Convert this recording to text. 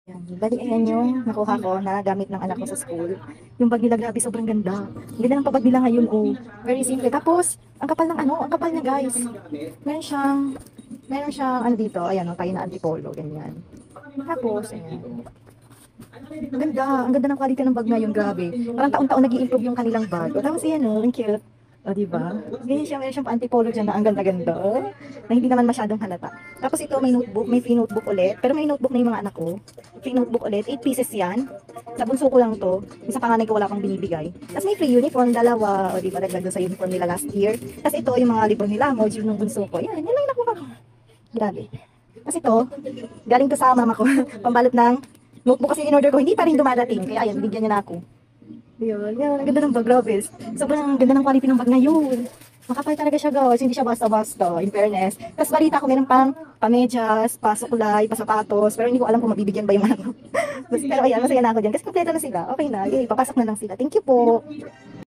Yan. Bali, ayan yung nakuha ko na gamit ng anak ko sa school. Yung bag nila, grabe, sobrang ganda. Ang ganda ng pabag nila ngayon, oh. Very simple. Tapos, ang kapal ng ano, ang kapal niya, guys. Meron siyang, meron siyang, ano dito, ayan, oh, tayo na antipolo, ganyan. Tapos, ayan. Ang ganda ng quality ng bag ngayon, grabe. Parang taon-taon nag-i-improve yung kanilang bag. O, tapos, ayan, oh, ang cute. O, diba? Ganyan siya, meron siyang antipolo dyan na ang ganda-ganda. Na hindi naman masyadong halata. Tapos ito, may notebook, may free notebook ulit. Pero may notebook na yung mga anak ko. Free notebook ulit, 8 pieces yan. Sa bunso ko lang to. Yung sa panganay ko wala pang binibigay. Tapos may free uniform, dalawa. O, diba, dagdag doon sa uniform nila last year. Tapos ito, yung mga libro nila, module ng bunso ko. Yan lang yung nakuha ko. Grabe. Tapos ito, galing to sa mama ko. Pambalot ng notebook kasi in-order ko, hindi pa rin dumadating. Kaya ayan, bigyan niya na ako. Yun, yun. Ang ganda ng bag, grabe. Sobrang ganda ng quality ng bag ngayon. Makapal talaga siya, guys. Hindi siya basta-basta, in fairness. Tapos balita ko, meron pang pamedyas, pasukulay, pasapatos. Pero hindi ko alam kung mabibigyan ba yung ano. Pero ayan, masaya na ako dyan. Kasi kompleto na sila. Okay na. Yay, papasok na lang sila. Thank you po.